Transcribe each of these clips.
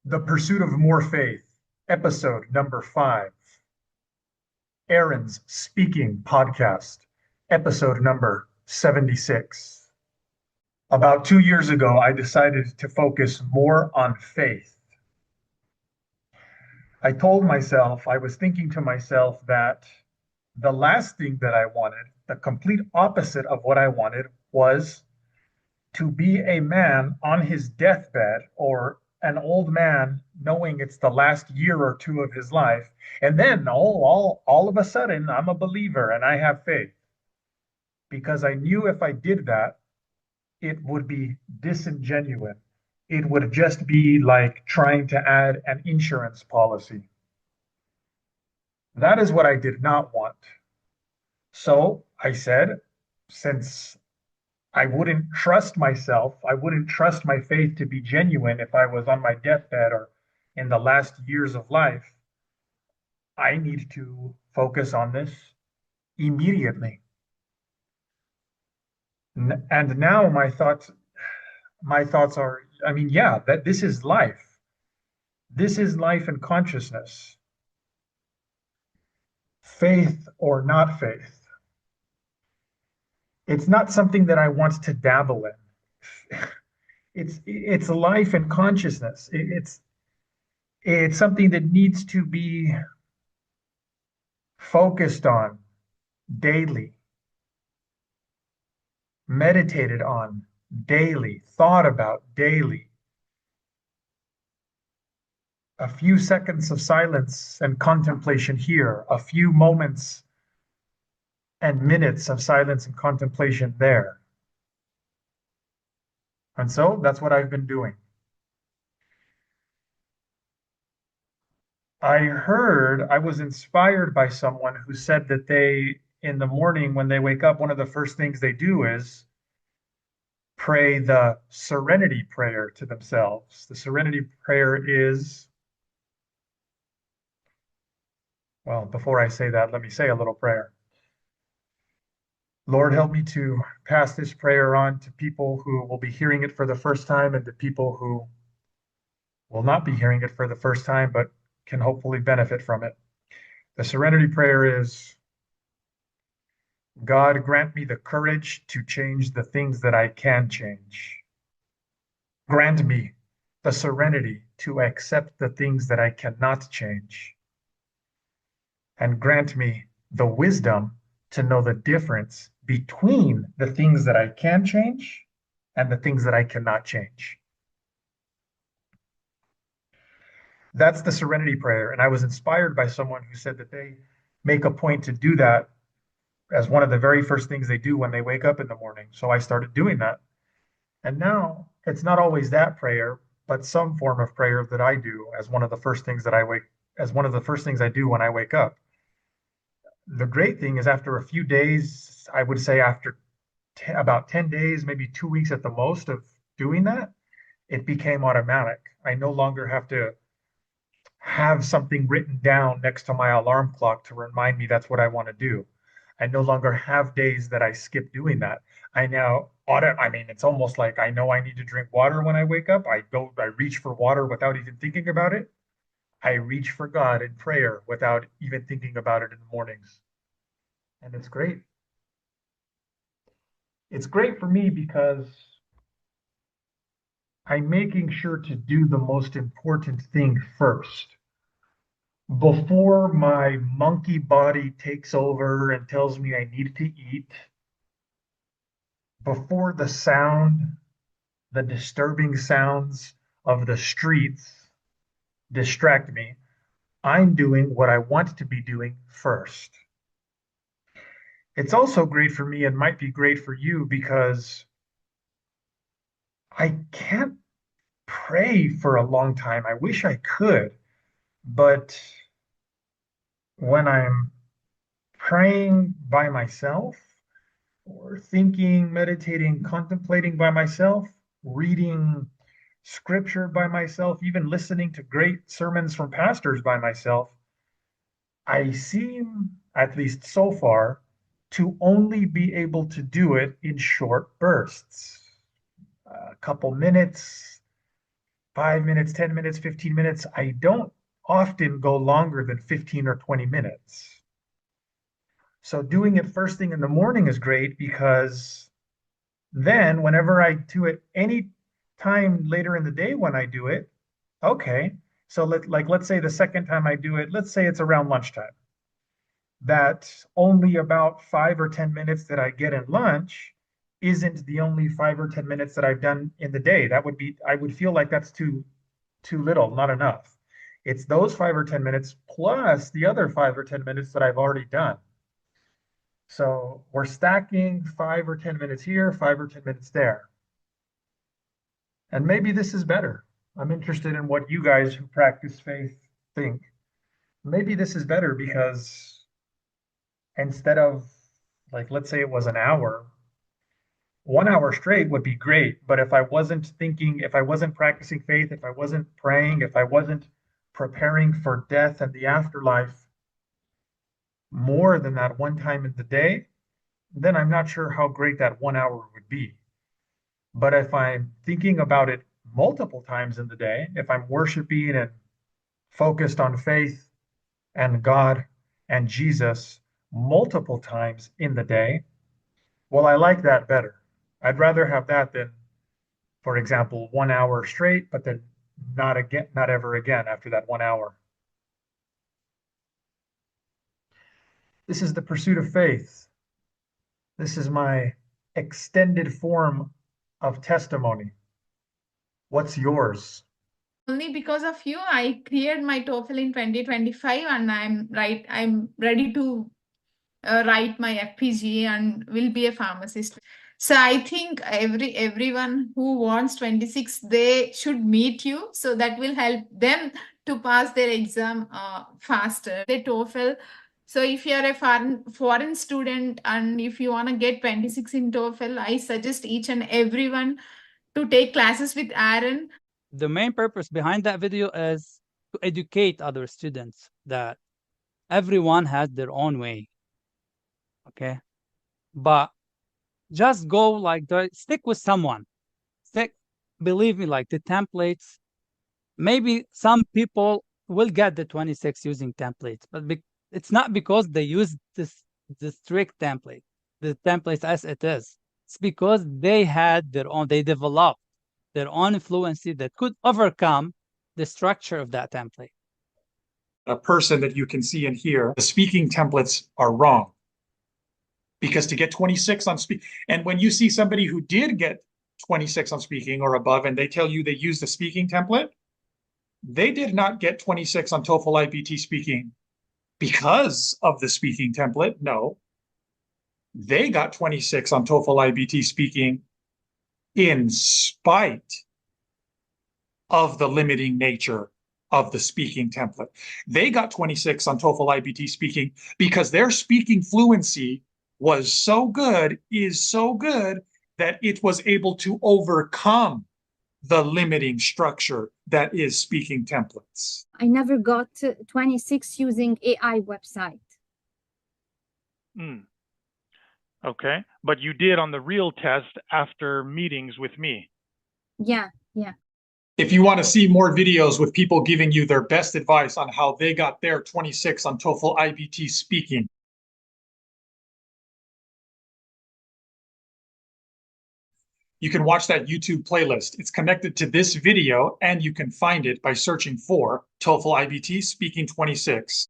The Pursuit of More Faith, episode number 5. Aaron's Speaking Podcast, episode number 76. About 2 years ago, I decided to focus more on faith. I was thinking to myself that the last thing that I wanted, the complete opposite of what I wanted, was to be a man on his deathbed or an old man knowing it's the last year or two of his life, and then all of a sudden I'm a believer and I have faith, because I knew if I did that it would be disingenuous. It would just be like trying to add an insurance policy. That is what I did not want. So I said, since I wouldn't trust myself. I wouldn't trust my faith to be genuine if I was on my deathbed or in the last years of life. I need to focus on this immediately. And now my thoughts are, I mean, yeah, that this is life. This is life and consciousness. Faith or not faith. It's not something that I want to dabble in. It's life and consciousness. It's something that needs to be focused on daily, meditated on daily, thought about daily. A few seconds of silence and contemplation here, a few moments and minutes of silence and contemplation there. And so that's what I've been doing. I was inspired by someone who said that in the morning when they wake up, one of the first things they do is pray the serenity prayer to themselves. The serenity prayer is, well, before I say that, let me say a little prayer. Lord, help me to pass this prayer on to people who will be hearing it for the first time and to people who will not be hearing it for the first time, but can hopefully benefit from it. The serenity prayer is, God, grant me the courage to change the things that I can change. Grant me the serenity to accept the things that I cannot change. And grant me the wisdom to know the difference between the things that I can change and the things that I cannot change. That's the serenity prayer. And I was inspired by someone who said that they make a point to do that as one of the very first things they do when they wake up in the morning. So I started doing that. And now it's not always that prayer, but some form of prayer that I do as one of the first things I do when I wake up. The great thing is after a few days, I would say after about 10 days, maybe 2 weeks at the most of doing that, it became automatic. I no longer have to have something written down next to my alarm clock to remind me that's what I want to do. I no longer have days that I skip doing that. I mean, it's almost like I know I need to drink water when I wake up. I reach for water without even thinking about it. I reach for God in prayer without even thinking about it in the mornings. And it's great. It's great for me because I'm making sure to do the most important thing first before my monkey body takes over and tells me I need to eat, before the disturbing sounds of the streets distract me, I'm doing what I want to be doing first. It's also great for me and might be great for you because I can't pray for a long time. I wish I could, but when I'm praying by myself, or thinking, meditating, contemplating by myself, reading scripture by myself, even listening to great sermons from pastors by myself, I seem, at least so far, to only be able to do it in short bursts. A couple minutes, 5 minutes, 10 minutes, 15 minutes. I don't often go longer than 15 or 20 minutes. So doing it first thing in the morning is great because then whenever I do it any time later in the day when I do it, okay. So let's say the second time I do it, let's say it's around lunchtime. That only about 5 or 10 minutes that I get in lunch isn't the only 5 or 10 minutes that I've done in the day. That would be, I would feel like that's too little, not enough. It's those 5 or 10 minutes plus the other 5 or 10 minutes that I've already done. So we're stacking 5 or 10 minutes here, 5 or 10 minutes there. And maybe this is better. I'm interested in what you guys who practice faith think. Maybe this is better because instead of, like, let's say it was an hour, 1 hour straight would be great. But if I wasn't thinking, if I wasn't practicing faith, if I wasn't praying, if I wasn't preparing for death and the afterlife more than that one time in the day, then I'm not sure how great that 1 hour would be. But if I'm thinking about it multiple times in the day, if I'm worshiping and focused on faith and God and Jesus multiple times in the day, well, I like that better. I'd rather have that than, for example, 1 hour straight, but then not again, not ever again after that 1 hour. This is the pursuit of faith. This is my extended form of testimony. What's yours? Only because of you, I cleared my TOEFL in 2025, and I'm ready to write my FPGA and will be a pharmacist. So I think everyone who wants 26, they should meet you. So that will help them to pass their exam faster. The TOEFL. So if you are a foreign student and if you want to get 26 in TOEFL, I suggest each and everyone to take classes with Aaron. The main purpose behind that video is to educate other students that everyone has their own way. Okay. But just go like stick with someone. Believe me, like the templates, maybe some people will get the 26 using templates, but it's not because they use the strict template, the templates as it is. It's because they developed their own fluency that could overcome the structure of that template. A person that you can see and hear, the speaking templates are wrong. Because to get 26 on speak, and when you see somebody who did get 26 on speaking or above, and they tell you they used the speaking template, they did not get 26 on TOEFL IBT speaking because of the speaking template. No, they got 26 on TOEFL IBT speaking in spite of the limiting nature of the speaking template. They got 26 on TOEFL IBT speaking because their speaking fluency was so good, is so good, that it was able to overcome the limiting structure that is speaking templates. I never got 26 using AI website. Okay, but you did on the real test after meetings with me. Yeah. If you want to see more videos with people giving you their best advice on how they got their 26 on TOEFL IBT speaking, you can watch that YouTube playlist. It's connected to this video, and you can find it by searching for TOEFL IBT Speaking 26.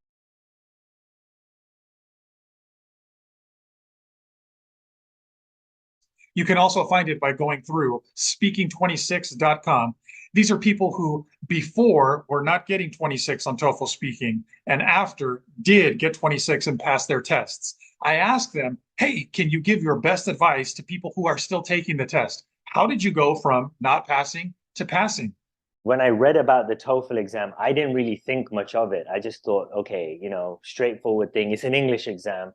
You can also find it by going through speaking26.com. These are people who before were not getting 26 on TOEFL speaking and after did get 26 and pass their tests. I asked them, hey, can you give your best advice to people who are still taking the test? How did you go from not passing to passing? When I read about the TOEFL exam, I didn't really think much of it. I just thought, okay, straightforward thing. It's an English exam.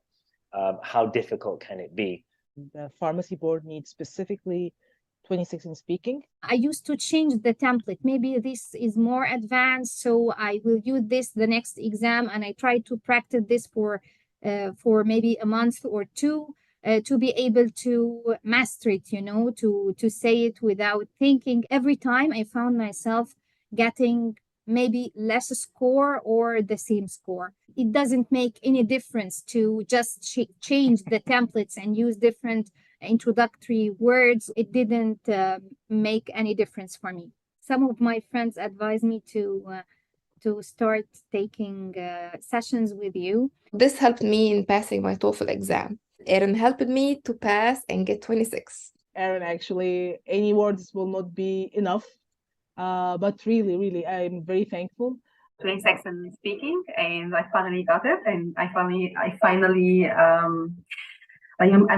How difficult can it be? The pharmacy board needs specifically 26 in speaking. I used to change the template. Maybe this is more advanced, so I will use this the next exam, and I try to practice this for maybe a month or two. to be able to master it, to say it without thinking. Every time I found myself getting maybe less score or the same score. It doesn't make any difference to just change the templates and use different introductory words. It didn't make any difference for me. Some of my friends advised me to start taking sessions with you. This helped me in passing my TOEFL exam. Erin helped me to pass and get 26. Erin, actually, any words will not be enough. But really, I'm very thankful. 26 in speaking, and I finally got it, and I'm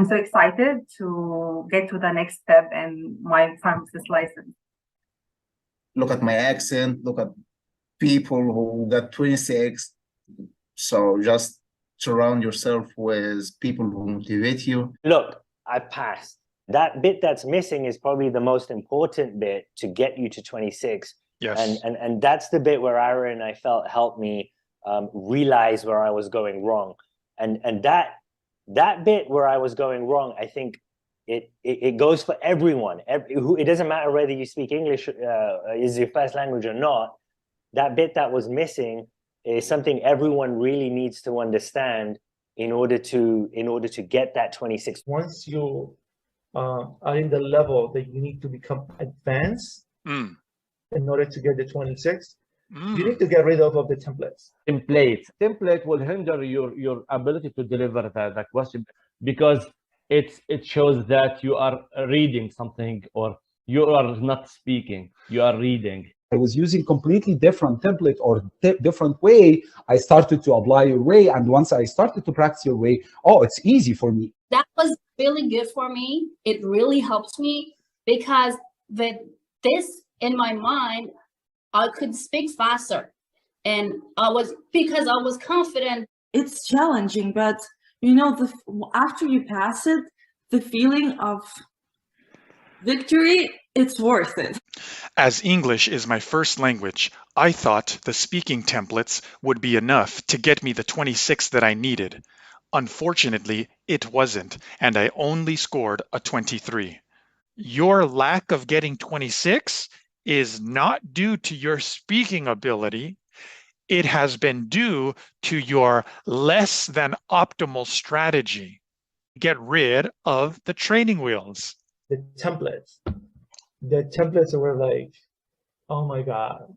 so excited to get to the next step in my pharmacist license. Look at my accent, look at people who got 26. So just surround yourself with people who motivate you. Look, I passed. That bit that's missing is probably the most important bit to get you to 26. Yes. And that's the bit where Aaron, I felt, helped me realize where I was going wrong. And that bit where I was going wrong, I think it goes for everyone. It doesn't matter whether you speak English is your first language or not. That bit that was missing is something everyone really needs to understand in order to get that 26. Once you are in the level that you need to become advanced in order to get the 26, you need to get rid of the templates. Template will hinder your ability to deliver the question, because it shows that you are reading something or you are not speaking, you are reading. I was using completely different template or different way. I started to apply your way, and once I started to practice your way, oh, it's easy for me. That was really good for me. It really helped me because with this in my mind, I could speak faster, and because I was confident. It's challenging, but after you pass it, the feeling of victory, it's worth it. As English is my first language, I thought the speaking templates would be enough to get me the 26 that I needed. Unfortunately, it wasn't, and I only scored a 23. Your lack of getting 26 is not due to your speaking ability. It has been due to your less than optimal strategy. Get rid of the training wheels. The templates were like, oh my God,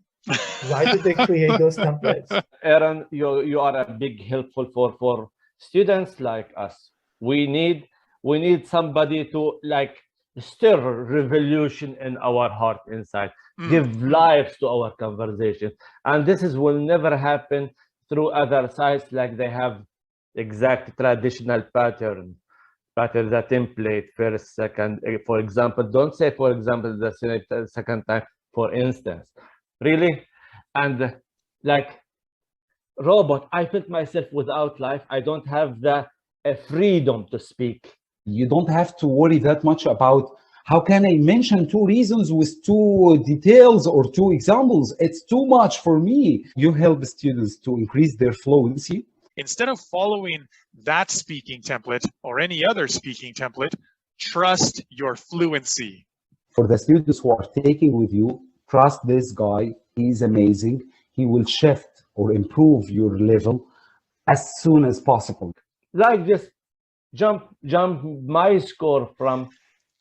why did they create those templates? Aaron, you are a big helpful for students like us. We need somebody to stir revolution in our heart inside, give life to our conversation. And this will never happen through other sites, like they have exact traditional pattern, the template, first, second, for example. Don't say, for example, the second time, for instance. Really? And robot, I felt myself without life. I don't have the freedom to speak. You don't have to worry that much about how can I mention 2 reasons with 2 details or 2 examples. It's too much for me. You help students to increase their fluency. Instead of following that speaking template or any other speaking template, trust your fluency. For the students who are taking with you, trust this guy. He's amazing. He will shift or improve your level as soon as possible. Just jump my score from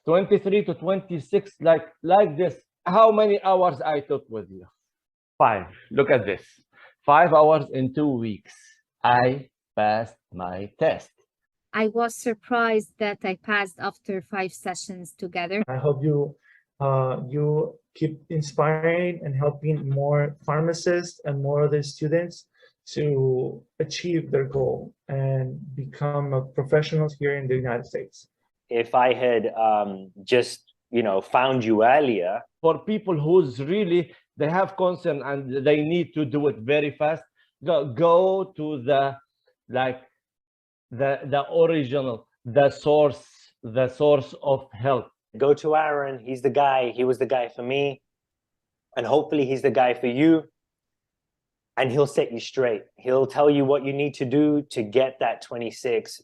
23 to 26, like this. How many hours I took with you? 5. Look at this. 5 hours in 2 weeks. I passed my test. I was surprised that I passed after 5 sessions together. I hope you keep inspiring and helping more pharmacists and more other students to achieve their goal and become a professionals here in the United States. If I had just found you earlier. For people who's really, they have concern and they need to do it very fast, go to the original, the source of help. Go to Aaron. He's the guy. He was the guy for me, and hopefully he's the guy for you. And he'll set you straight. He'll tell you what you need to do to get that 26